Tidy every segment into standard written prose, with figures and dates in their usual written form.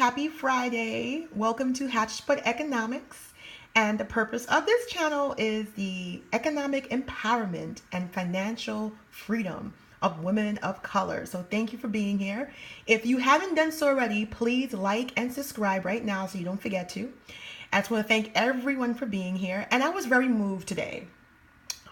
Happy Friday. Welcome to Hatchput Economics. And the purpose of this channel is the economic empowerment and financial freedom of women of color. So thank you for being here. If you haven't done so already, please like and subscribe right now so you don't forget to. I just want to thank everyone for being here. And I was very moved today.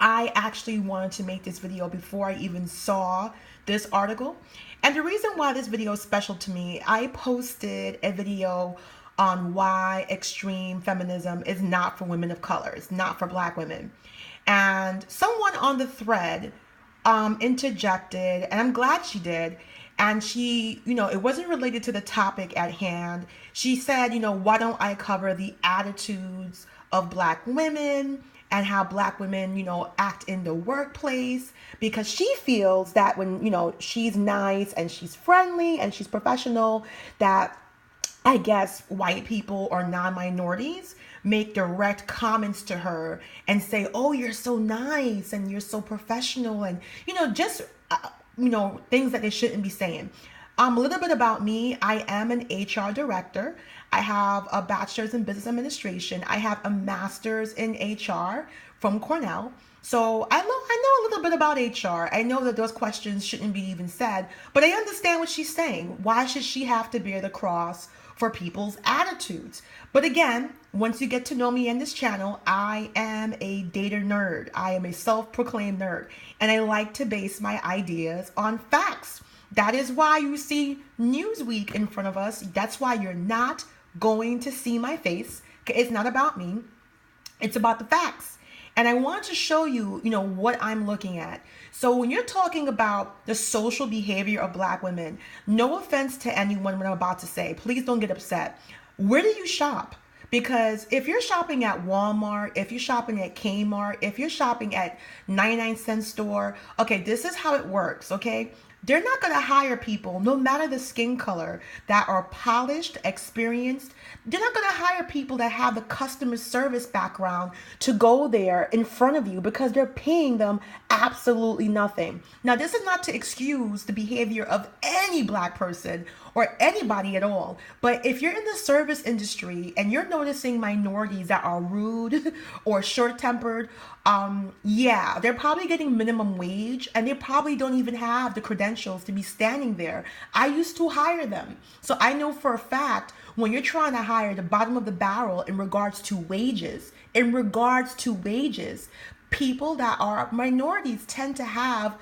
I actually wanted to make this video before I even saw this article. And the reason why this video is special to me, I posted a video on why extreme feminism is not for women of color. It's not for Black women. And someone on the thread interjected, and I'm glad she did. And she, it wasn't related to the topic at hand. She said, why don't I cover the attitudes of Black women and how Black women, act in the workplace, because she feels that when, she's nice and she's friendly and she's professional, that I guess white people or non-minorities make direct comments to her and say, oh, you're so nice and you're so professional and, just, things that they shouldn't be saying. A little bit about me. I am an HR director. I have a bachelor's in business administration. I have a master's in HR from Cornell. So I know a little bit about HR. I know that those questions shouldn't be even said, but I understand what she's saying. Why should she have to bear the cross for people's attitudes? But again, once you get to know me in this channel, I am a data nerd. I am a self-proclaimed nerd, and I like to base my ideas on facts. That is why you see Newsweek in front of us. That's why you're not going to see my face. It's not about me. It's about the facts. And I want to show you, what I'm looking at. So when you're talking about the social behavior of Black women, no offense to anyone what I'm about to say, please don't get upset. Where do you shop? Because if you're shopping at Walmart, if you're shopping at Kmart, if you're shopping at 99-cent store, okay, this is how it works, okay? They're not going to hire people, no matter the skin color, that are polished, experienced. They're not going to hire people that have the customer service background to go there in front of you because they're paying them absolutely nothing. Now, this is not to excuse the behavior of any Black person or anybody at all. But if you're in the service industry and you're noticing minorities that are rude or short-tempered, yeah, they're probably getting minimum wage and they probably don't even have the credentials to be standing there. I used to hire them. So I know for a fact when you're trying to hire the bottom of the barrel in regards to wages, people that are minorities tend to have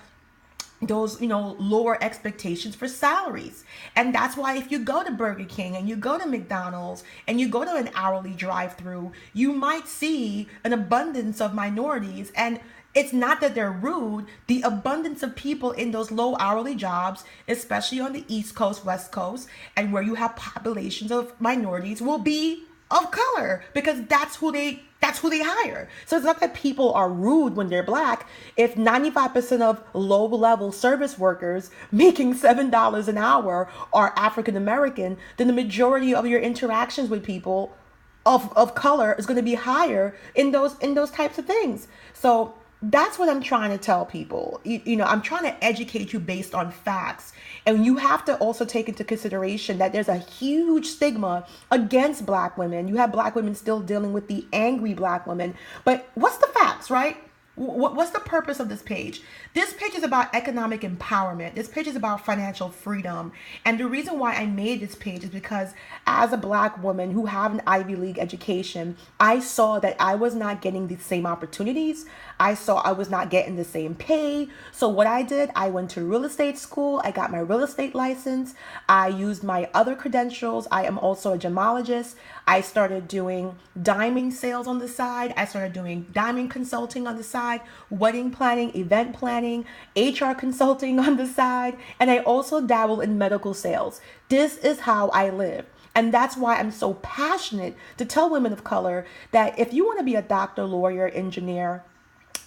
those, lower expectations for salaries. And that's why if you go to Burger King and you go to McDonald's and you go to an hourly drive-through, you might see an abundance of minorities. And it's not that they're rude. The abundance of people in those low hourly jobs, especially on the East Coast, West Coast, and where you have populations of minorities, will be of color because that's who they hire. So it's not that people are rude when they're Black. If 95% of low-level service workers making $7 an hour are African American, then the majority of your interactions with people of color is going to be higher in those types of things. So that's what I'm trying to tell people. I'm trying to educate you based on facts. And you have to also take into consideration that there's a huge stigma against Black women. You have Black women still dealing with the angry Black woman. But what's the facts, right? What's the purpose of this page? This page is about economic empowerment. This page is about financial freedom. And the reason why I made this page is because as a Black woman who have an Ivy League education, I saw that I was not getting the same opportunities. I saw I was not getting the same pay. So what I did, I went to real estate school. I got my real estate license. I used my other credentials. I am also a gemologist. I started doing diamond sales on the side. I started doing diamond consulting on the side, wedding planning, event planning, HR consulting on the side, and I also dabble in medical sales. This is how I live. And that's why I'm so passionate to tell women of color that if you want to be a doctor, lawyer, engineer,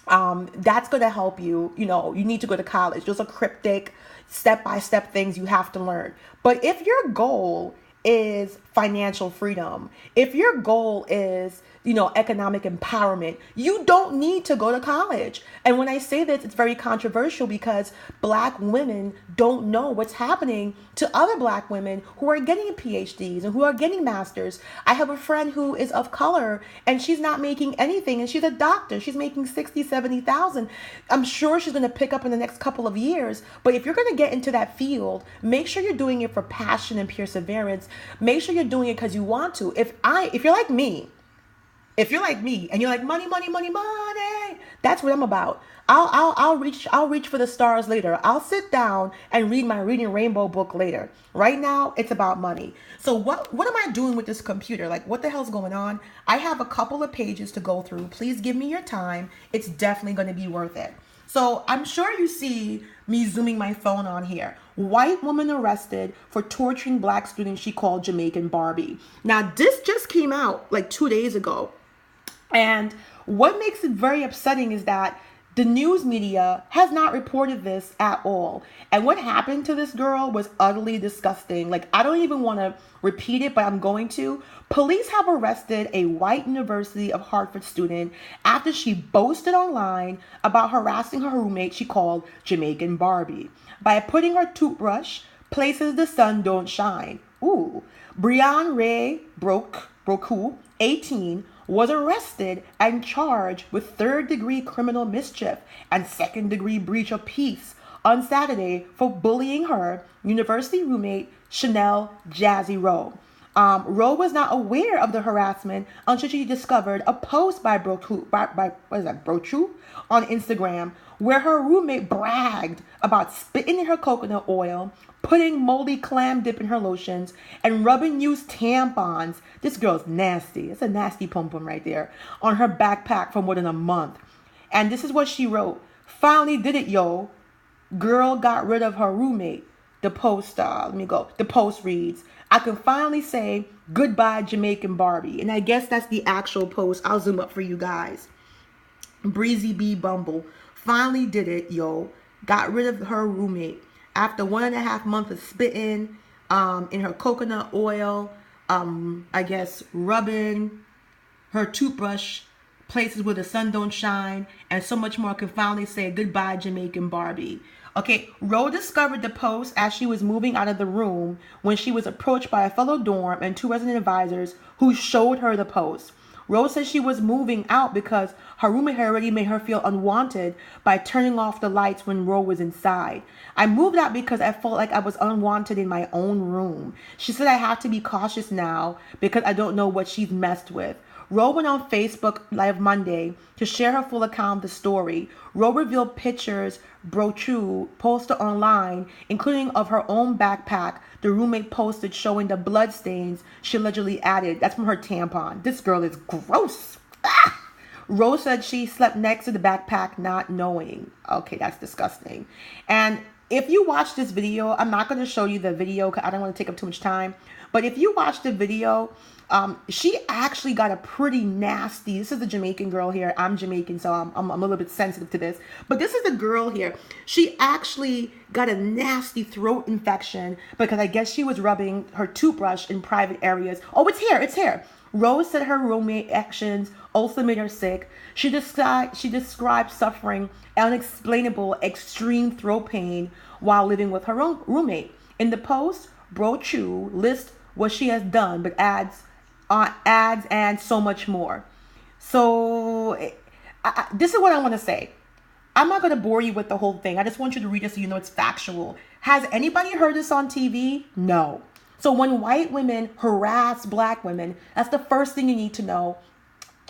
that's going to help you. You need to go to college. Those are cryptic, step-by-step things you have to learn. But if your goal is financial freedom. If your goal is, economic empowerment, you don't need to go to college. And when I say this, it's very controversial because black women don't know what's happening to other black women who are getting PhDs and who are getting masters. I have a friend who is of color and she's not making anything, and she's a doctor. She's making 60, 70,000. I'm sure she's going to pick up in the next couple of years. But if you're going to get into that field, make sure you're doing it for passion and perseverance. Make sure you're doing it because you want to. If you're like me, and you're like money, money, money, money, that's what I'm about. I'll reach for the stars later. I'll sit down and read my Reading Rainbow book later. Right now, it's about money. So what am I doing with this computer? Like, what the hell's going on? I have a couple of pages to go through. Please give me your time. It's definitely going to be worth it. So I'm sure you see me zooming my phone on here. White woman arrested for torturing black student she called Jamaican Barbie. Now, this just came out like 2 days ago. And what makes it very upsetting is that the news media has not reported this at all. And what happened to this girl was utterly disgusting. Like, I don't even want to repeat it, but I'm going to. Police have arrested a white University of Hartford student after she boasted online about harassing her roommate she called Jamaican Barbie by putting her toothbrush places the sun don't shine. Ooh. Brianne Ray Broku, 18, was arrested and charged with third-degree criminal mischief and second-degree breach of peace on Saturday for bullying her university roommate, Chanel Jazzy Rowe. Rowe was not aware of the harassment until she discovered a post by Brochu on Instagram, where her roommate bragged about spitting in her coconut oil, putting moldy clam dip in her lotions, and rubbing used tampons. This girl's nasty. It's a nasty pom-pom right there. On her backpack for more than a month. And this is what she wrote. Finally did it, yo. Girl got rid of her roommate. The post, The post reads, I can finally say goodbye, Jamaican Barbie. And I guess that's the actual post. I'll zoom up for you guys. Breezy B Bumble finally did it, yo. Got rid of her roommate after 1.5 months of spitting in her coconut oil, rubbing her toothbrush places where the sun don't shine, and so much more. Can finally say goodbye, Jamaican Barbie. Okay, Rowe discovered the post as she was moving out of the room when she was approached by a fellow dorm and 2 resident advisors who showed her the post. Rowe said she was moving out because her roommate had already made her feel unwanted by turning off the lights when Rowe was inside. I moved out because I felt like I was unwanted in my own room. She said I have to be cautious now because I don't know what she's messed with. Rowe went on Facebook Live Monday to share her full account of the story. Rowe revealed pictures Brochu posted online, including of her own backpack the roommate posted showing the bloodstains she allegedly added. That's from her tampon. This girl is gross. Ah! Rowe said she slept next to the backpack not knowing. Okay, that's disgusting. And if you watch this video, I'm not going to show you the video because I don't want to take up too much time. But if you watch the video, she actually got a pretty nasty, this is a Jamaican girl here. I'm Jamaican, so I'm a little bit sensitive to this. But this is a girl here. She actually got a nasty throat infection because I guess she was rubbing her toothbrush in private areas. Oh, it's here. Rose said her roommate actions also made her sick. She described suffering unexplainable extreme throat pain while living with her own roommate. In the post, Brochu lists what she has done, but adds and so much more. So this is what I want to say. I'm not going to bore you with the whole thing. I just want you to read it so you know it's factual. Has anybody heard this on TV? No. So when white women harass black women, that's the first thing you need to know.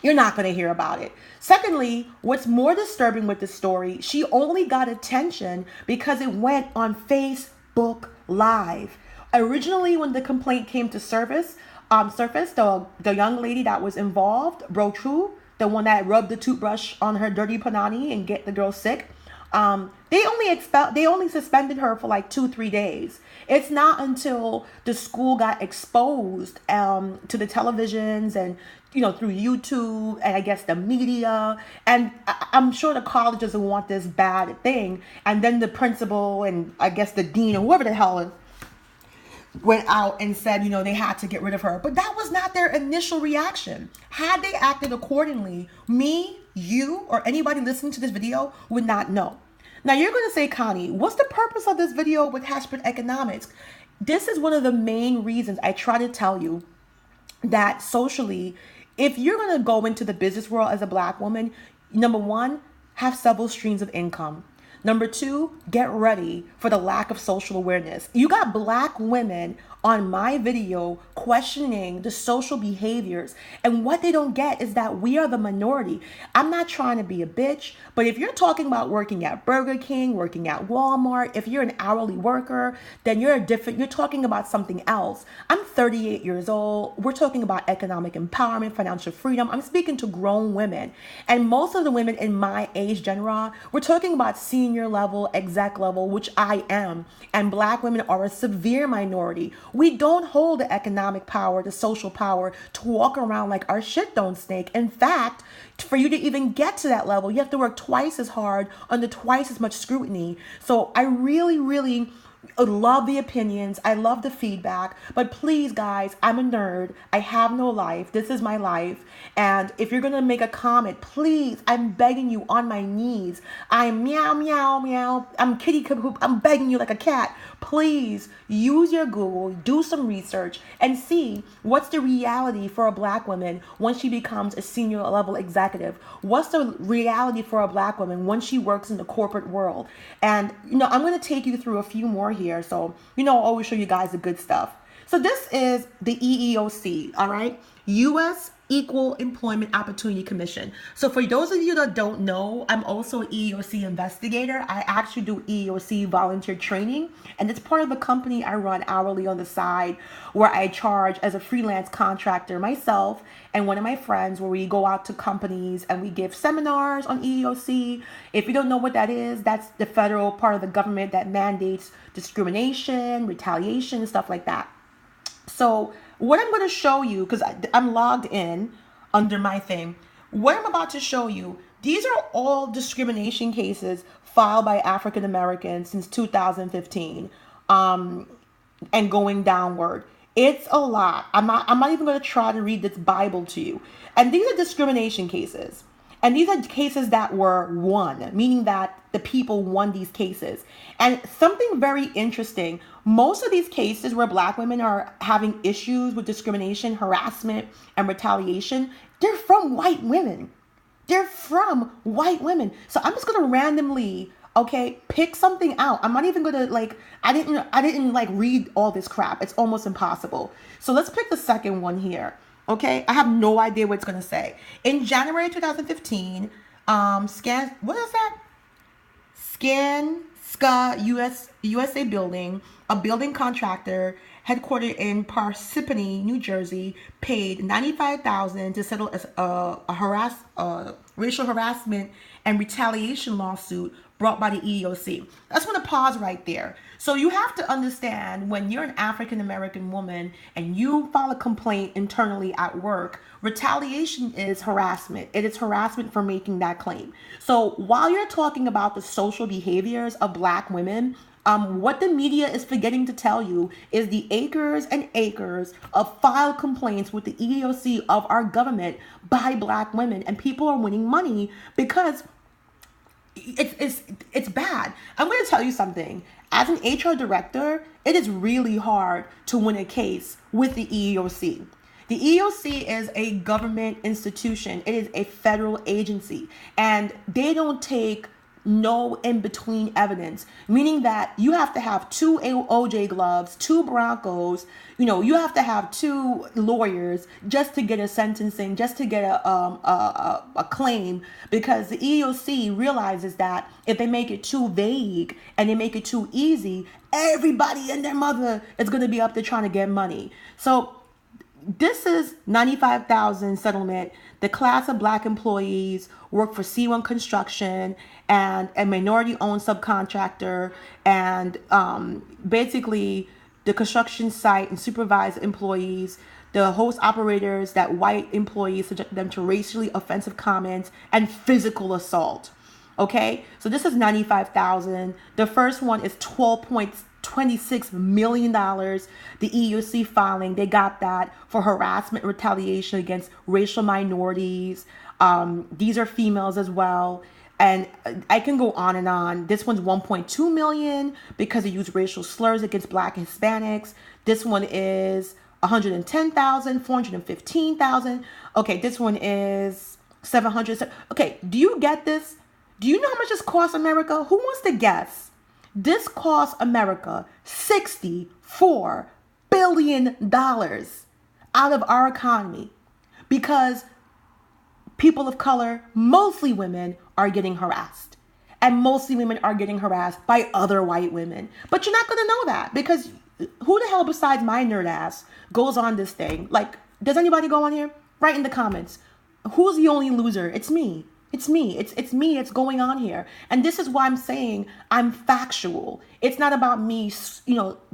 You're not going to hear about it. Secondly, what's more disturbing with this story, she only got attention because it went on Facebook Live. Originally, when the complaint came to surface, the young lady that was involved, Brochu, the one that rubbed the toothbrush on her dirty panani and get the girl sick, they only suspended her for like 2-3 days. It's not until the school got exposed to the televisions and through YouTube and I guess the media, and I'm sure the college doesn't want this bad thing, and then the principal and I guess the dean or whoever the hell went out and said, they had to get rid of her. But that was not their initial reaction. Had they acted accordingly, me, you, or anybody listening to this video would not know. Now you're going to say, Connie, what's the purpose of this video with Hashtag Economics? This is one of the main reasons I try to tell you that socially, if you're going to go into the business world as a Black woman, number one, have several streams of income. Number two, get ready for the lack of social awareness. You got Black women on my video questioning the social behaviors, and what they don't get is that we are the minority. I'm not trying to be a bitch, but if you're talking about working at Burger King, working at Walmart, if you're an hourly worker, then you're talking about something else. I'm 38 years old. We're talking about economic empowerment, financial freedom. I'm speaking to grown women, and most of the women in my age genre, we're talking about senior level, exec level, which I am, and Black women are a severe minority. We don't hold the economic power, the social power to walk around like our shit don't stink. In fact, for you to even get to that level, you have to work twice as hard under twice as much scrutiny. So I really, really love the opinions. I love the feedback. But please, guys, I'm a nerd. I have no life. This is my life. And if you're going to make a comment, please, I'm begging you on my knees. I'm meow, meow, meow. I'm kitty caboop. I'm begging you like a cat. Please use your Google, do some research, and see what's the reality for a Black woman when she becomes a senior level executive. What's the reality for a Black woman when she works in the corporate world? And, I'm going to take you through a few more here. So, I always show you guys the good stuff. So this is the EEOC, all right? U.S. Equal Employment Opportunity Commission. So for those of you that don't know, I'm also an EEOC investigator. I actually do EEOC volunteer training, and it's part of the company I run hourly on the side, where I charge as a freelance contractor myself and one of my friends, where we go out to companies and we give seminars on EEOC. If you don't know what that is, that's the federal part of the government that mandates discrimination, retaliation, stuff like that. So what I'm going to show you, because I'm logged in under my thing, what I'm about to show you, these are all discrimination cases filed by African Americans since 2015, and going downward. It's a lot. I'm not even going to try to read this Bible to you. And these are discrimination cases. And these are cases that were won, meaning that the people won these cases. And something very interesting, most of these cases where Black women are having issues with discrimination, harassment, and retaliation, they're from white women. They're from white women. So I'm just going to randomly, pick something out. I'm not even going to I didn't read all this crap. It's almost impossible. So let's pick the second one here. Okay, I have no idea what it's going to say. In January 2015, Skanska USA Building, a building contractor headquartered in Parsippany, New Jersey, paid $95,000 to settle a racial harassment and retaliation lawsuit brought by the EEOC. I just want to pause right there. So you have to understand, when you're an African American woman and you file a complaint internally at work, retaliation is harassment. It is harassment for making that claim. So while you're talking about the social behaviors of Black women, what the media is forgetting to tell you is the acres and acres of filed complaints with the EEOC of our government by Black women, and people are winning money because it's bad. I'm going to tell you something. As an HR director, it is really hard to win a case with the EEOC. The EEOC is a government institution. It is a federal agency, and they don't take no in-between evidence, meaning that you have to have two OJ gloves, two Broncos, you have to have two lawyers just to get a sentencing, just to get a claim, because the EEOC realizes that if they make it too vague and they make it too easy, everybody and their mother is going to be up there trying to get money. So this is $95,000 settlement. The class of Black employees work for C1 Construction and a minority-owned subcontractor, and basically the construction site and supervised employees, the host operators, that white employees subject them to racially offensive comments and physical assault. Okay, so this is $95,000. The first one is $26 million. The EEOC filing, they got that for harassment retaliation against racial minorities. These are females as well. And I can go on and on. This one's 1.2 million because they use racial slurs against Black and Hispanics. This one is 110,000, 415,000. Okay, this one is 700. Okay, do you get this? Do you know how much this costs America? Who wants to guess? This costs America $64 billion out of our economy because people of color, mostly women, are getting harassed. And mostly women are getting harassed by other white women. But you're not going to know that because who the hell besides my nerd ass goes on this thing? Like, does anybody go on here? Write in the comments. Who's the only loser? It's me. It's me. It's me. It's going on here. And this is why I'm saying I'm factual. It's not about me,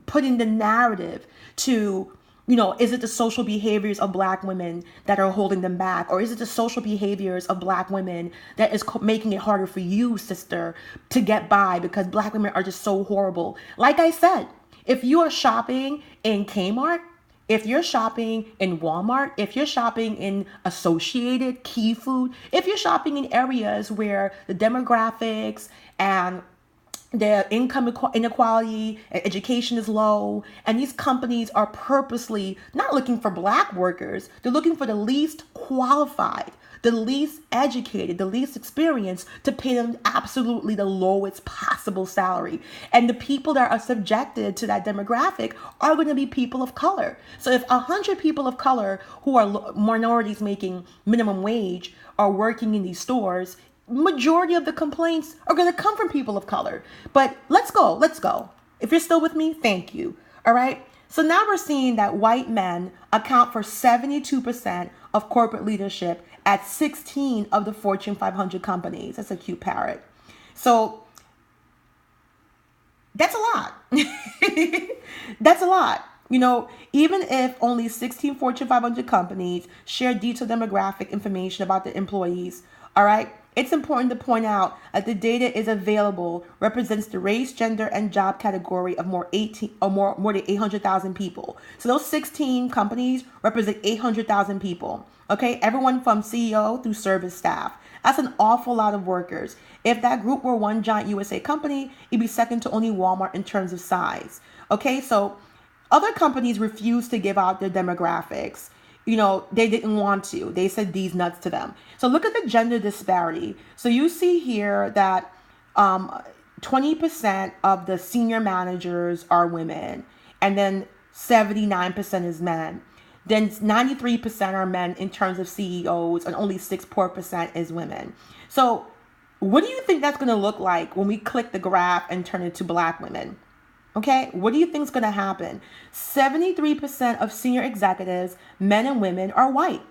putting the narrative to, is it the social behaviors of Black women that are holding them back? Or is it the social behaviors of Black women that is making it harder for you, sister, to get by because Black women are just so horrible? Like I said, if you are shopping in Kmart, if you're shopping in Walmart, if you're shopping in Associated, Key Food, if you're shopping in areas where the demographics and the income inequality, education is low, and these companies are purposely not looking for Black workers, they're looking for the least qualified, the least educated, the least experienced to pay them absolutely the lowest possible salary. And the people that are subjected to that demographic are going to be people of color. So if 100 people of color who are minorities making minimum wage are working in these stores, majority of the complaints are going to come from people of color. But let's go. If you're still with me, thank you. All right. So now we're seeing that white men account for 72% of corporate leadership at 16 of the Fortune 500 companies. That's a cute parrot. So that's a lot. That's a lot. Even if only 16 Fortune 500 companies share detailed demographic information about the employees, all right, it's important to point out that the data is available, represents the race, gender, and job category of more than 800,000 people. So those 16 companies represent 800,000 people. Okay, everyone from CEO through service staff. That's an awful lot of workers. If that group were one giant USA company, it'd be second to only Walmart in terms of size. Okay, so other companies refuse to give out their demographics. They didn't want to. They said these nuts to them. So look at the gender disparity. So you see here that 20% of the senior managers are women, and then 79% is men. Then 93% are men in terms of CEOs, and only 6% is women. So what do you think that's going to look like when we click the graph and turn it to Black women? Okay, what do you think is going to happen? 73% of senior executives, men and women, are white.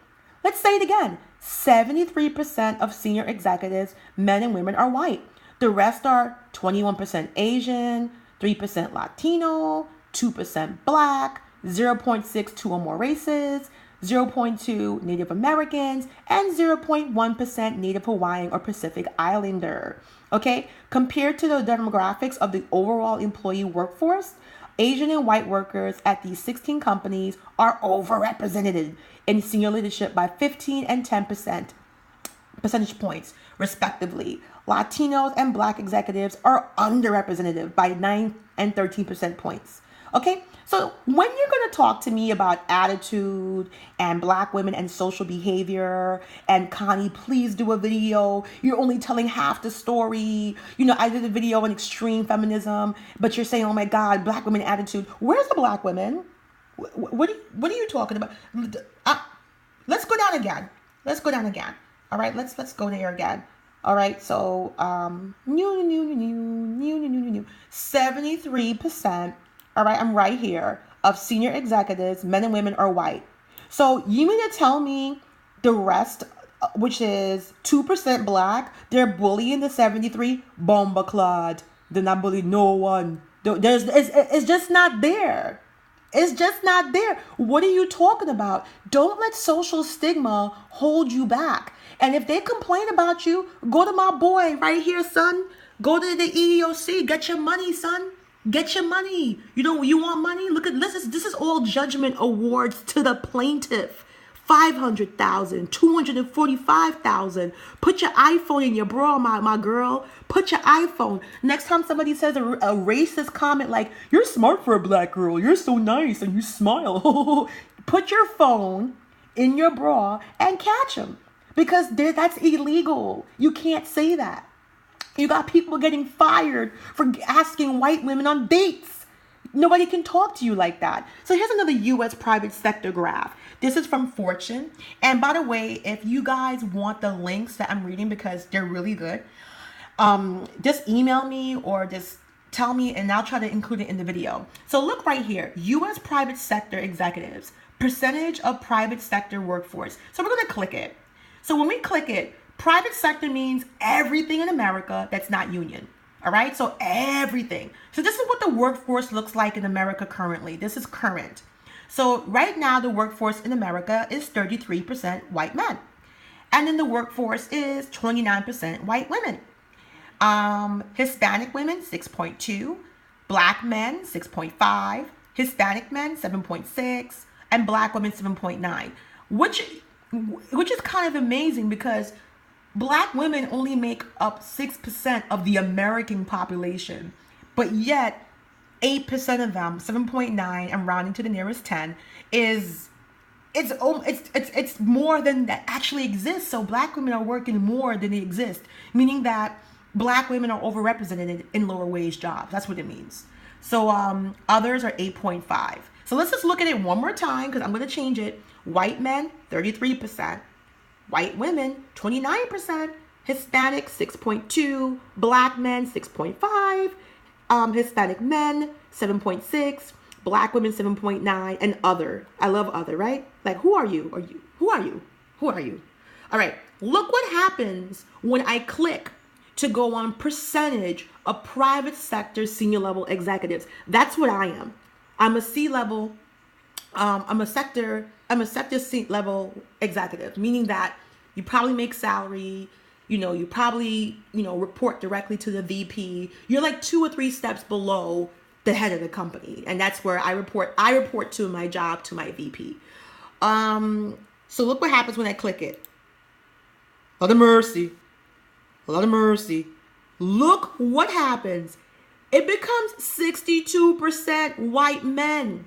Let's say it again. 73% of senior executives, men and women, are white. The rest are 21% Asian, 3% Latino, 2% Black, 0.6 two or more races, 0.2 Native Americans, and 0.1% Native Hawaiian or Pacific Islander. Okay, compared to the demographics of the overall employee workforce, Asian and white workers at these 16 companies are overrepresented in senior leadership by 15 and 10% percentage points, respectively. Latinos and Black executives are underrepresented by 9 and 13% points. Okay, so when you're going to talk to me about attitude and Black women and social behavior, and Connie, please do a video, you're only telling half the story. I did a video on extreme feminism, but you're saying, oh my God, Black women attitude. Where's the Black women? What are you talking about? Let's go down again. All right, let's go there again. All right, so 73%. All right, I'm right here, of senior executives, men and women, are white. So you mean to tell me the rest, which is 2% Black, they're bullying the 73? Bomba clod. They're not bullying no one. It's just not there. It's just not there. What are you talking about? Don't let social stigma hold you back. And if they complain about you, go to my boy right here, son. Go to the EEOC. Get your money, son. Get your money. You want money? Look at this. This is all judgment awards to the plaintiff. 500,000, 245,000. Put your iPhone in your bra, my girl. Put your iPhone. Next time somebody says a racist comment like, "You're smart for a black girl. You're so nice and you smile." Put your phone in your bra and catch them, because that's illegal. You can't say that. You got people getting fired for asking white women on dates. Nobody can talk to you like that. So here's another U.S. private sector graph. This is from Fortune. And by the way, if you guys want the links that I'm reading, because they're really good, just email me or just tell me and I'll try to include it in the video. So look right here, U.S. private sector executives, percentage of private sector workforce. So we're going to click it. So when we click it, private sector means everything in America that's not union. All right, so everything. So this is what the workforce looks like in America currently. This is current. So right now, the workforce in America is 33% white men. And then the workforce is 29% white women. Hispanic women, 6.2. Black men, 6.5. Hispanic men, 7.6. And black women, 7.9. Which is kind of amazing, because black women only make up 6% of the American population, but yet 8% of them, 7.9, and rounding to the nearest 10, it's more than that actually exists. So black women are working more than they exist, meaning that black women are overrepresented in lower wage jobs. That's what it means. So others are 8.5. So let's just look at it one more time, because I'm going to change it. White men, 33%. White women, 29%, Hispanic, 6.2, black men, 6.5, Hispanic men, 7.6, black women, 7.9, and other. I love other, right? Like, who are you? Who are you? All right, look what happens when I click to go on percentage of private sector senior level executives. That's what I am. I'm a C-level, I'm a sector seat level executive, meaning that you probably make salary, you probably, report directly to the VP. You're like 2 or 3 steps below the head of the company. And that's where I report to my job, to my VP. So look what happens when I click it. A lot of mercy. Look what happens. It becomes 62% white men.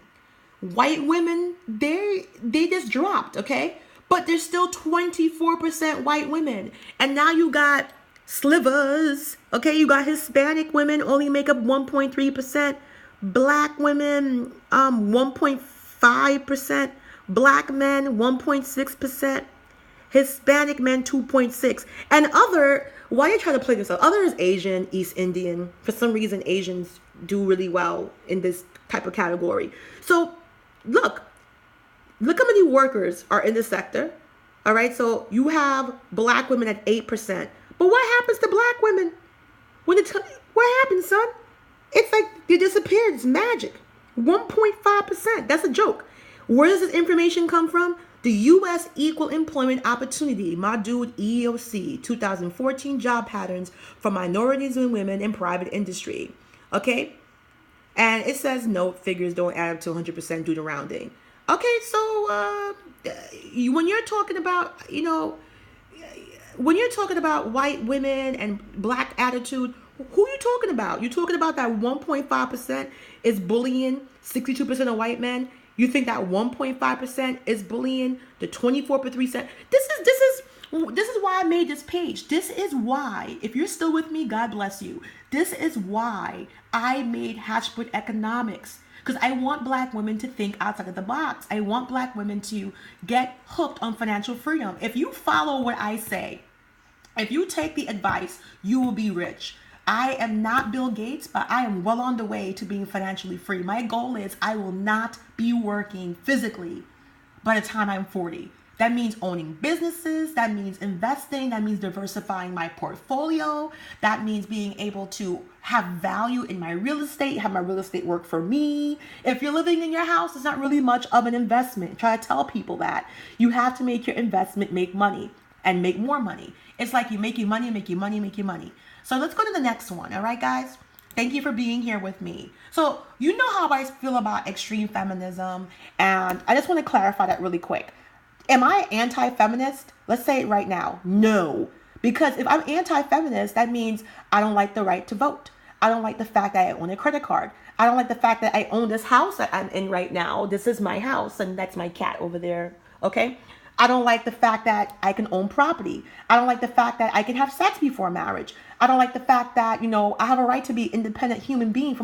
White women, they just dropped, okay? But there's still 24% white women. And now you got slivers, okay? You got Hispanic women only make up 1.3%. Black women, 1.5%. Black men, 1.6%. Hispanic men, 2.6%. And other, why are you trying to play this out? Other is Asian, East Indian. For some reason, Asians do really well in this type of category. So look how many workers are in the sector. All right, so you have black women at 8%. But what happens to black women? What happens, son? It's like they disappeared. It's magic. 1.5%. That's a joke. Where does this information come from? The U.S. Equal Employment Opportunity, my dude EEOC, 2014 job patterns for minorities and women in private industry. Okay? And it says no, figures don't add up to 100% due to rounding. Okay, so when you're talking about, when you're talking about white women and black attitude, who are you talking about? You're talking about that 1.5% is bullying 62% of white men. You think that 1.5% is bullying the 24%? This is why I made this page. This is why, if you're still with me, God bless you. This is why I made Hatchput Economics, because I want black women to think outside of the box. I want black women to get hooked on financial freedom. If you follow what I say, if you take the advice, you will be rich. I am not Bill Gates, but I am well on the way to being financially free. My goal is I will not be working physically by the time I'm 40. That means owning businesses. That means investing. That means diversifying my portfolio. That means being able to have value in my real estate, have my real estate work for me. If you're living in your house, it's not really much of an investment. Try to tell people that. You have to make your investment make money and make more money. It's like you make your money, make your money, make your money. So let's go to the next one. All right, guys. Thank you for being here with me. So, you know how I feel about extreme feminism, and I just want to clarify that really quick. Am I anti feminist? Let's say it right now. No. Because if I'm anti feminist, that means I don't like the right to vote. I don't like the fact that I own a credit card. I don't like the fact that I own this house that I'm in right now. This is my house, and that's my cat over there. Okay? I don't like the fact that I can own property. I don't like the fact that I can have sex before marriage. I don't like the fact that, I have a right to be an independent human being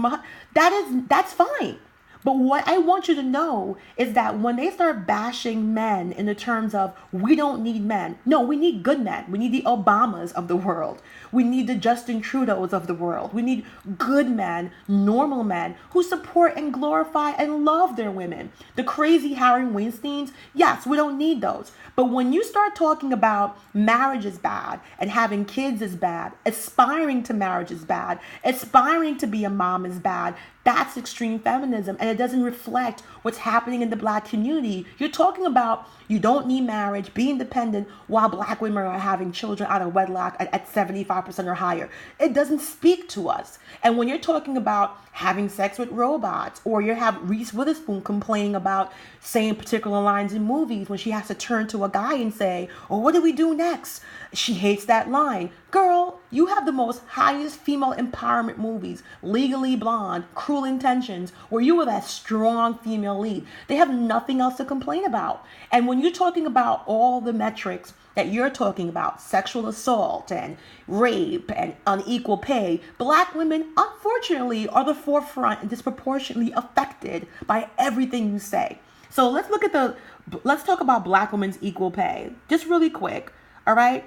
that's fine. But what I want you to know is that when they start bashing men in the terms of we don't need men, no, we need good men. We need the Obamas of the world. We need the Justin Trudeaus of the world. We need good men, normal men who support and glorify and love their women. The crazy Harry Weinsteins, yes, we don't need those. But when you start talking about marriage is bad and having kids is bad, aspiring to marriage is bad, aspiring to be a mom is bad, that's extreme feminism, and it doesn't reflect what's happening in the Black community. You're talking about you don't need marriage, be independent, while Black women are having children out of wedlock at 75% or higher. It doesn't speak to us. And when you're talking about having sex with robots, or you have Reese Witherspoon complaining about saying particular lines in movies when she has to turn to a guy and say, "Oh, what do we do next?" She hates that line. Girl, you have the most highest female empowerment movies, Legally Blonde, Cruel Intentions, where you were that strong female lead. They have nothing else to complain about. And when you're talking about all the metrics that you're talking about, sexual assault and rape and unequal pay, Black women, unfortunately, are the forefront and disproportionately affected by everything you say. So let's talk about Black women's equal pay, just really quick. All right.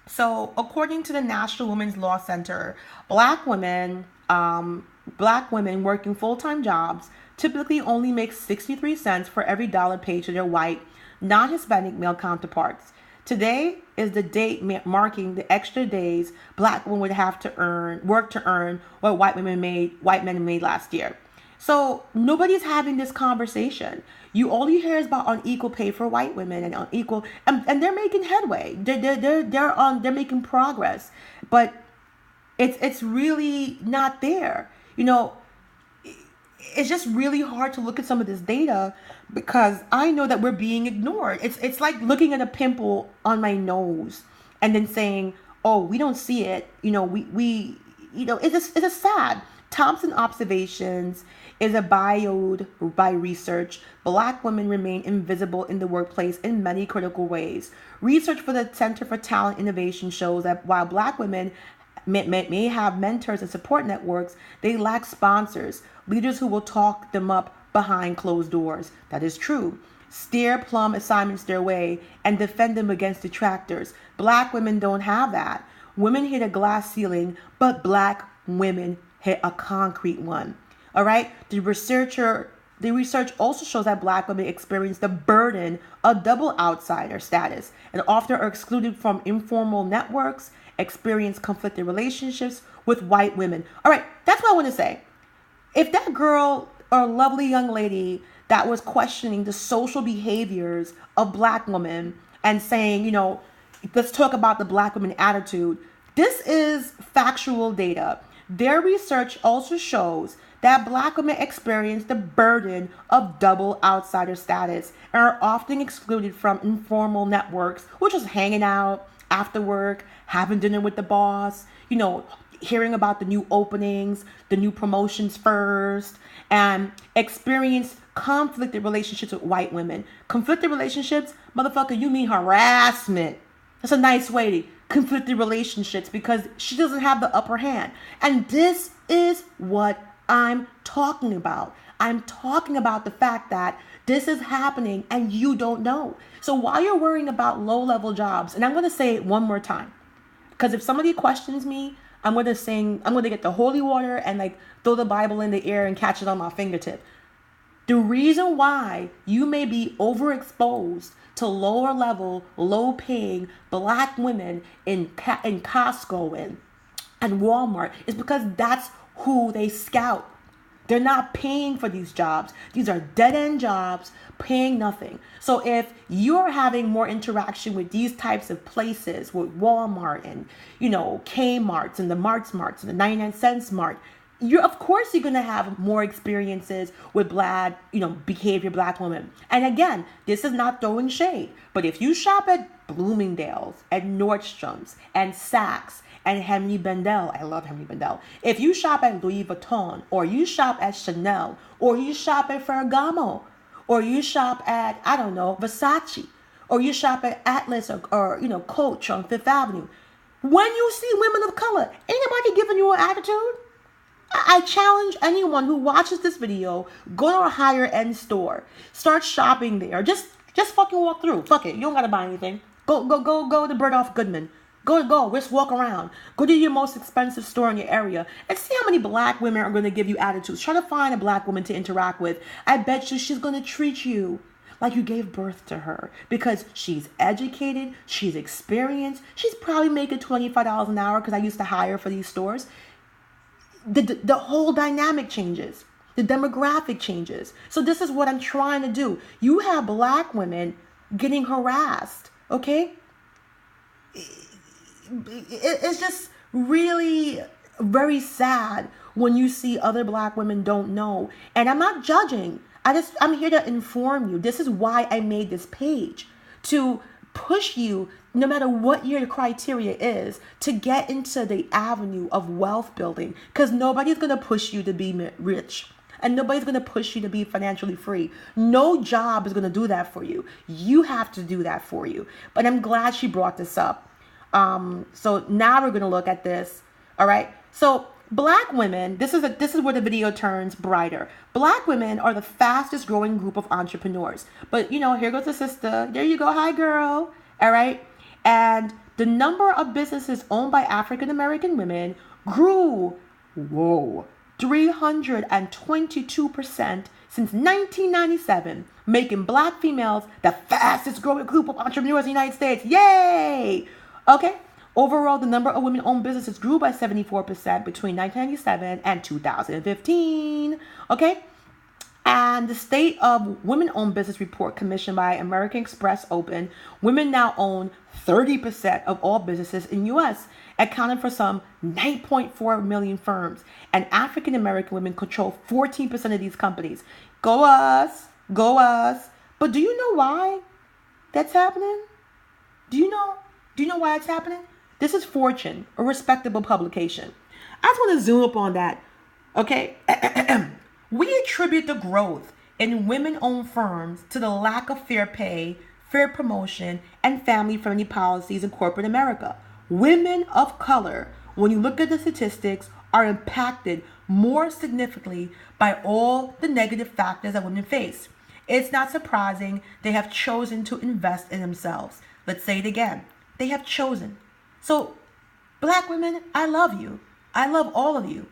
So, according to the National Women's Law Center, Black women working full-time jobs typically only make 63 cents for every dollar paid to their white, non-Hispanic male counterparts. Today is the date marking the extra days Black women would have to work to earn what white men made last year. So nobody's having this conversation. All you hear is about unequal pay for white women and unequal, and they're making headway. They're making progress, but it's really not there. It's just really hard to look at some of this data because I know that we're being ignored. It's like looking at a pimple on my nose and then saying, "Oh, we don't see it." It's just sad. Thompson Observations is a biode by research. Black women remain invisible in the workplace in many critical ways. Research for the Center for Talent Innovation shows that while Black women may have mentors and support networks, they lack sponsors, leaders who will talk them up behind closed doors. That is true. Steer plumb assignments their way and defend them against detractors. Black women don't have that. Women hit a glass ceiling, but Black women hit a concrete one. All right. The research also shows that Black women experience the burden of double outsider status and often are excluded from informal networks, experience conflicted relationships with white women. All right. That's what I want to say. If that girl or lovely young lady that was questioning the social behaviors of Black women and saying, let's talk about the Black women attitude, this is factual data. Their research also shows that Black women experience the burden of double outsider status and are often excluded from informal networks, which is hanging out after work, having dinner with the boss, hearing about the new openings, the new promotions first, and experience conflicted relationships with white women. Conflicted relationships, motherfucker, you mean harassment. That's a nice way to conflicted relationships because she doesn't have the upper hand. And this is what I'm talking about. I'm talking about the fact that this is happening and you don't know. So while you're worrying about low-level jobs, and I'm going to say it one more time, because if somebody questions me, I'm going to get the holy water and throw the Bible in the air and catch it on my fingertip. The reason why you may be overexposed to lower level, low paying Black women in Costco and Walmart is because that's who they scout. They're not paying for these jobs. These are dead-end jobs paying nothing. So if you're having more interaction with these types of places, with Walmart and, Kmart's and the Marts and the 99-cent Mart, of course you're going to have more experiences with behavior black women. And again, this is not throwing shade, but if you shop at Bloomingdale's and Nordstrom's and Saks and Henry Bendel, I love Henry Bendel. If you shop at Louis Vuitton, or you shop at Chanel, or you shop at Ferragamo, or you shop at, I don't know, Versace, or you shop at Atlas or Coach on Fifth Avenue, when you see women of color, ain't nobody giving you an attitude? I challenge anyone who watches this video, go to a higher end store, start shopping there. Just fucking walk through. Fuck it. You don't gotta buy anything. Go to Bergdorf Goodman. Go. Just walk around. Go to your most expensive store in your area and see how many black women are going to give you attitudes. Try to find a black woman to interact with. I bet you she's going to treat you like you gave birth to her, because she's educated, she's experienced, she's probably making $25 an hour, because I used to hire for these stores. The whole dynamic changes. The demographic changes. So this is what I'm trying to do. You have black women getting harassed, okay? It's just really very sad when you see other black women don't know. And I'm not judging. I'm here to inform you. This is why I made this page, to push you, no matter what your criteria is, to get into the avenue of wealth building, because nobody's going to push you to be rich, and nobody's going to push you to be financially free. No job is going to do that for you. You have to do that for you. But I'm glad she brought this up. So now we're going to look at this. All right. So black women, this is where the video turns brighter. Black women are the fastest growing group of entrepreneurs. But here goes the sister. There you go. Hi, girl. All right. And the number of businesses owned by African American women grew, 322% since 1997, making black females the fastest growing group of entrepreneurs in the United States. Yay! Okay. Overall, the number of women-owned businesses grew by 74% between 1997 and 2015. Okay. And the State of Women-Owned Business Report commissioned by American Express opened, women now own 30% of all businesses in U.S., accounting for some 9.4 million firms. And African American women control 14% of these companies. Go us. Go us. But do you know why that's happening? Do you know why it's happening? This is Fortune, a respectable publication. I just want to zoom up on that. Okay. We attribute the growth in women-owned firms to the lack of fair pay, fair promotion, and family-friendly policies in corporate America. Women of color, when you look at the statistics, are impacted more significantly by all the negative factors that women face. It's not surprising they have chosen to invest in themselves. Let's say it again. They have chosen. So, black women, I love you. I love all of you.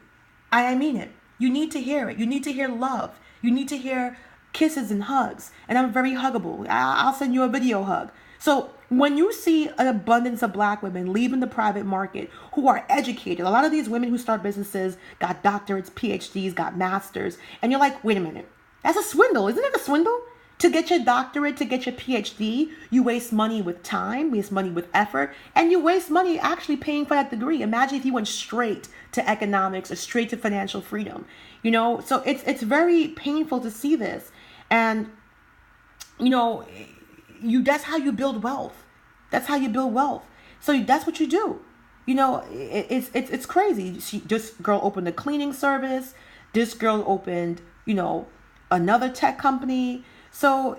I mean it. You need to hear it. You need to hear love. You need to hear kisses and hugs. And I'm very huggable. I'll send you a video hug. So when you see an abundance of black women leaving the private market who are educated, a lot of these women who start businesses got doctorates, PhDs, got masters, and you're like, wait a minute, that's a swindle. Isn't it a swindle? To get your doctorate, to get your PhD, you waste money with time, waste money with effort, and you waste money actually paying for that degree. Imagine if you went straight to economics or straight to financial freedom. So it's very painful to see this. And, that's how you build wealth. That's how you build wealth. So that's what you do. It's crazy. This girl opened a cleaning service. This girl opened, another tech company. So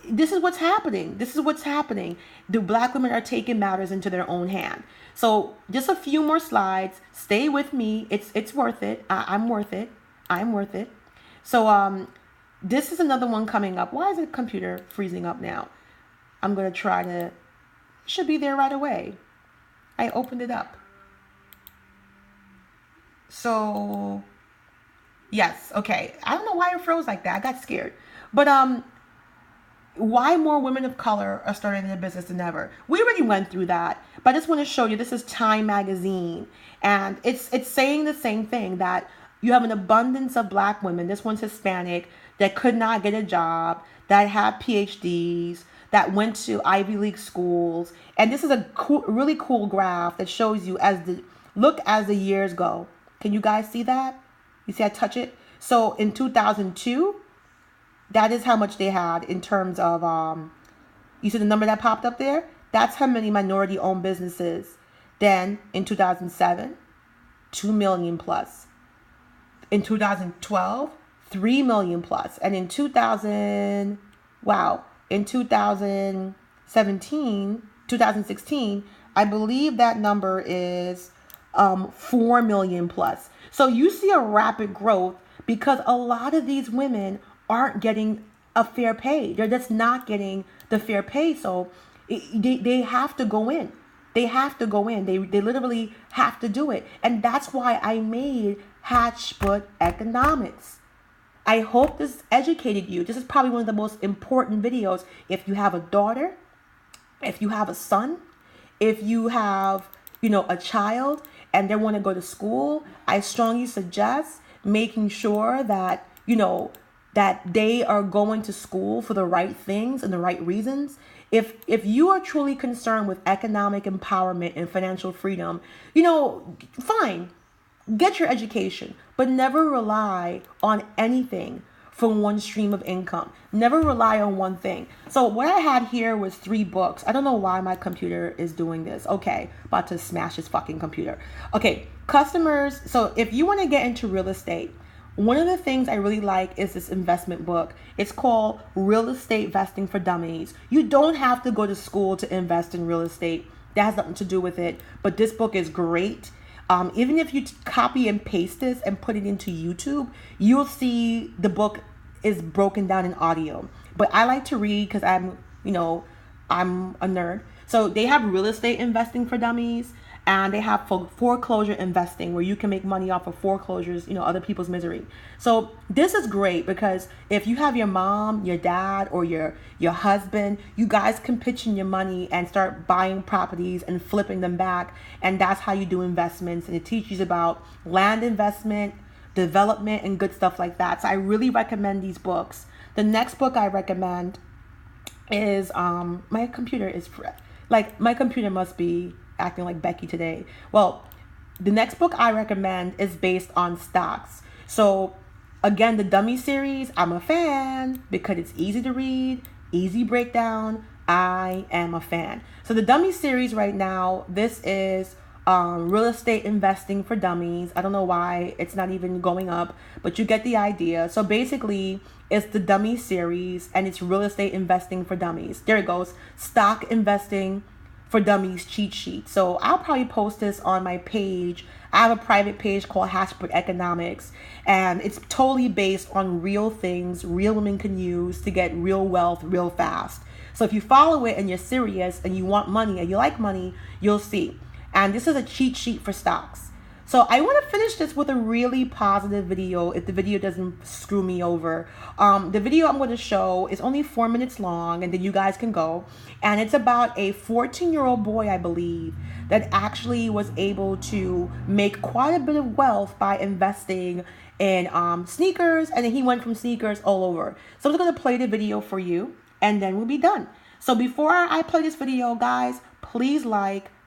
this is what's happening. This is what's happening. The black women are taking matters into their own hand. So just a few more slides. Stay with me. It's worth it. I'm worth it. I'm worth it. So this is another one coming up. Why is the computer freezing up now? I'm going to try to... Should be there right away. I opened it up. So... Yes. Okay. I don't know why it froze like that. I got scared. But why more women of color are starting their business than ever? We already went through that, but I just want to show you. This is Time magazine, and it's saying the same thing, that You have an abundance of black women. This one's Hispanic that could not get a job, that have PhDs, that went to Ivy League schools. And this is a cool, really cool graph that shows you as the years go. Can you guys see that? You see I touch it? So in 2002, that is how much they had in terms of, you see the number that popped up there? That's how many minority owned businesses. Then in 2007, 2 million plus. In 2012, 3 million plus. And in 2016, I believe that number is 4 million plus. So you see a rapid growth because a lot of these women aren't getting a fair pay. They're just not getting the fair pay. So they have to go in. They have to go in. They literally have to do it. And that's why I made Hatchput Economics. I hope this educated you. This is probably one of the most important videos. If you have a daughter, if you have a son, if you have, a child and they want to go to school, I strongly suggest making sure that, that they are going to school for the right things and the right reasons. If you are truly concerned with economic empowerment and financial freedom, fine, get your education, but never rely on anything from one stream of income. Never rely on one thing. So what I had here was 3 books. I don't know why my computer is doing this. Okay, about to smash this fucking computer. Okay, customers. So if you want to get into real estate, one of the things I really like is this investment book. It's called Real Estate Vesting for Dummies. You don't have to go to school to invest in real estate. That has nothing to do with it. But this book is great. Even if you copy and paste this and put it into YouTube, you'll see the book is broken down in audio. But I like to read because I'm a nerd. So they have Real Estate Investing for Dummies. And they have foreclosure investing where you can make money off of foreclosures, other people's misery. So this is great because if you have your mom, your dad, or your husband, you guys can pitch in your money and start buying properties and flipping them back. And that's how you do investments. And it teaches you about land investment, development, and good stuff like that. So I really recommend these books. The next book I recommend is, my computer must be acting like Becky today. Well, the next book I recommend is based on stocks. So again, the Dummy series, I'm a fan because it's easy to read, easy breakdown. I am a fan. So the Dummy series right now, this is Real Estate Investing for Dummies. I don't know why it's not even going up, but you get the idea. So basically, it's the Dummy series and it's Real Estate Investing for Dummies. There it goes. Stock Investing for Dummies cheat sheet. So I'll probably post this on my page. I have a private page called Hatchput Economics, and it's totally based on real things real women can use to get real wealth real fast. So if you follow it and you're serious and you want money and you like money, you'll see. And this is a cheat sheet for stocks. So I want to finish this with a really positive video if the video doesn't screw me over. The video I'm going to show is only 4 minutes long and then you guys can go. And it's about a 14-year-old boy, I believe, that actually was able to make quite a bit of wealth by investing in sneakers. And then he went from sneakers all over. So I'm just going to play the video for you and then we'll be done. So before I play this video, guys, please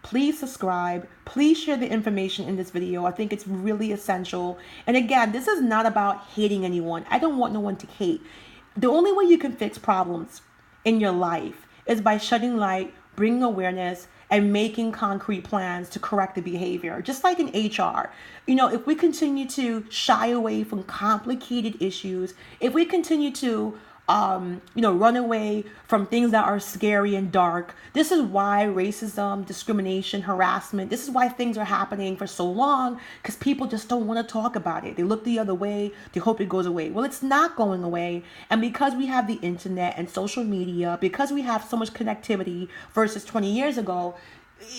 please subscribe. Please share the information in this video. I think it's really essential. And again, this is not about hating anyone. I don't want no one to hate. The only way you can fix problems in your life is by shedding light, bringing awareness, and making concrete plans to correct the behavior. Just like in HR, if we continue to shy away from complicated issues, if we continue to run away from things that are scary and dark. This is why racism, discrimination, harassment, this is why things are happening for so long, because people just don't want to talk about it. They look the other way. They hope it goes away. Well, it's not going away. And because we have the internet and social media, because we have so much connectivity versus 20 years ago,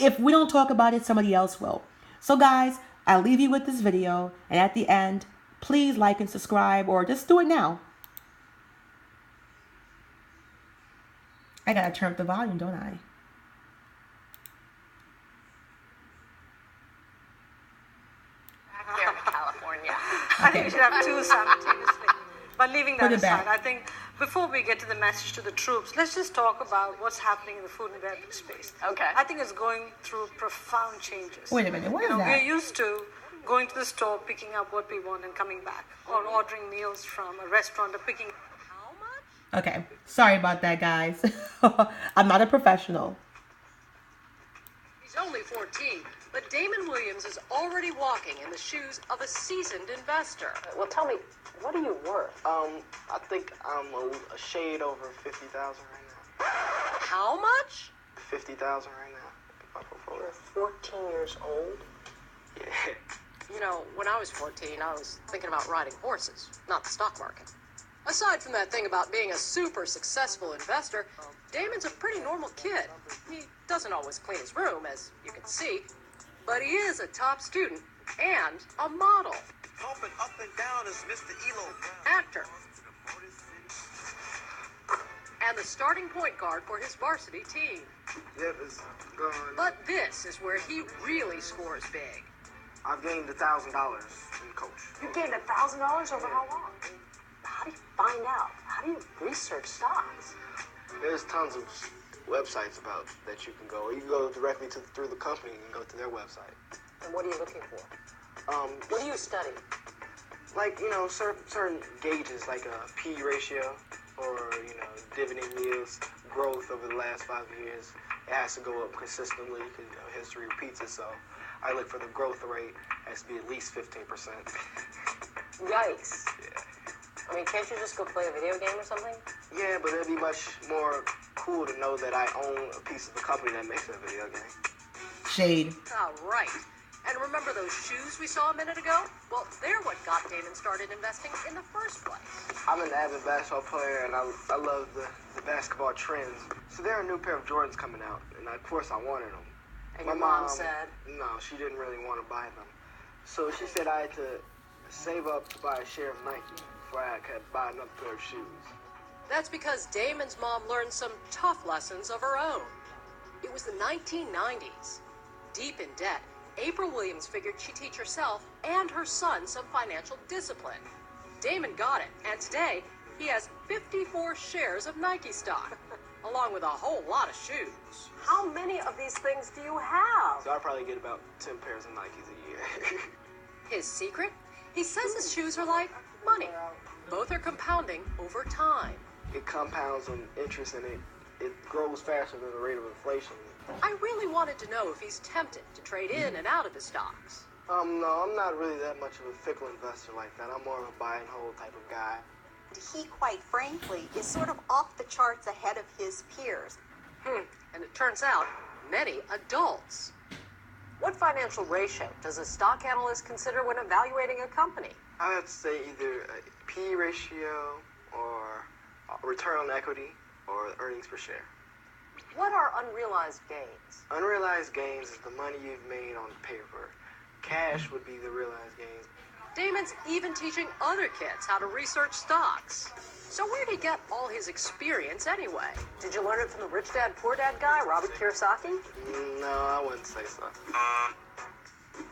if we don't talk about it, somebody else will. So guys, I'll leave you with this video. And at the end, please like and subscribe, or just do it now. I gotta turn up the volume, don't I? Here in California. I should have two simultaneously. But leaving that Put it aside, back. I think before we get to the message to the troops, let's just talk about what's happening in the food and beverage space. Okay. I think it's going through profound changes. Wait a minute, what is that? We're used to going to the store, picking up what we want and coming back, or ordering meals from a restaurant or picking. How much? Okay, sorry about that, guys. I'm not a professional. He's only 14, but Damon Williams is already walking in the shoes of a seasoned investor. Well, tell me, what are you worth? I think I'm a shade over 50,000 right now. How much? 50,000 right now. My portfolio. You're 14 years old? Yeah. You know, when I was 14, I was thinking about riding horses, not the stock market. Aside from that thing about being a super successful investor, Damon's a pretty normal kid. He doesn't always clean his room, as you can see, but he is a top student and a model, Pumping up and down is Mr. Elo. actor, and the starting point guard for his varsity team. Yep, it's gone. But this is where he really scores big. I've gained $1,000 in coach. You gained $1,000 over how long? How do you find out? How do you research stocks? There's tons of websites about that you can go. You can go directly through the company and go to their website. And what are you looking for? What do you study? Like, certain gauges, like a P ratio or, dividend yields, growth over the last 5 years. It has to go up consistently because, history repeats itself. I look for the growth rate has to be at least 15%. Yikes. Yeah. I mean, can't you just go play a video game or something? Yeah, but it'd be much more cool to know that I own a piece of the company that makes that video game. Shade. Ah, right. And remember those shoes we saw a minute ago? Well, they're what got Damon started investing in the first place. I'm an avid basketball player, and I love the basketball trends. So there are a new pair of Jordans coming out, and of course I wanted them. And your mom said? No, she didn't really want to buy them. So she said I had to save up to buy a share of Nike before I could buy another pair of shoes. That's because Damon's mom learned some tough lessons of her own. It was the 1990s. Deep in debt, April Williams figured she'd teach herself and her son some financial discipline. Damon got it, and today he has 54 shares of Nike stock, along with a whole lot of shoes. How many of these things do you have? So I probably get about 10 pairs of Nikes a year. His secret? He says his shoes are like money. Both are compounding over time. It compounds on interest, and it grows faster than the rate of inflation. I really wanted to know if he's tempted to trade in and out of his stocks. No, I'm not really that much of a fickle investor like that. I'm more of a buy and hold type of guy. He, quite frankly, is sort of off the charts ahead of his peers. And it turns out, many adults. What financial ratio does a stock analyst consider when evaluating a company? I would have to say either a P ratio or a return on equity or earnings per share. What are unrealized gains? Unrealized gains is the money you've made on paper. Cash would be the realized gains. Damon's even teaching other kids how to research stocks. So where'd he get all his experience anyway? Did you learn it from the Rich Dad Poor Dad guy, Robert Kiyosaki? No, I wouldn't say so.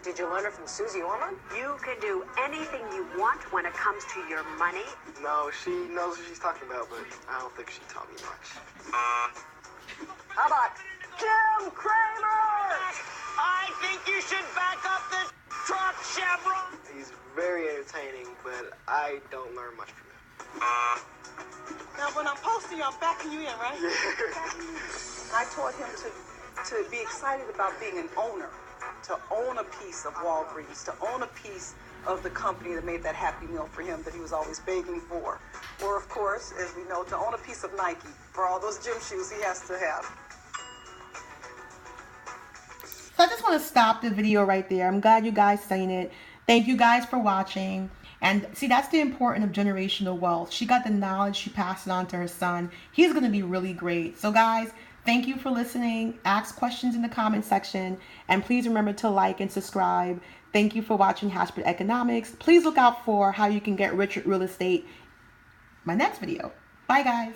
Did you learn it from Susie Orman? You can do anything you want when it comes to your money. No, she knows what she's talking about, but I don't think she taught me much. How about Jim Cramer? I think you should back up this truck, Chevron. He's very entertaining, but I don't learn much from him. Now, when I'm posting you, I'm backing you in, right? I taught him to be excited about being an owner, to own a piece of Walgreens, to own a piece of the company that made that Happy Meal for him that he was always begging for. Or, of course, as we know, to own a piece of Nike for all those gym shoes he has to have. So I just want to stop the video right there. I'm glad you guys seen it. Thank you guys for watching. And see, that's the importance of generational wealth. She got the knowledge, she passed it on to her son. He's going to be really great. So guys, thank you for listening. Ask questions in the comment section. And please remember to like and subscribe. Thank you for watching Hatchbird Economics. Please look out for how you can get rich with real estate. My next video. Bye guys.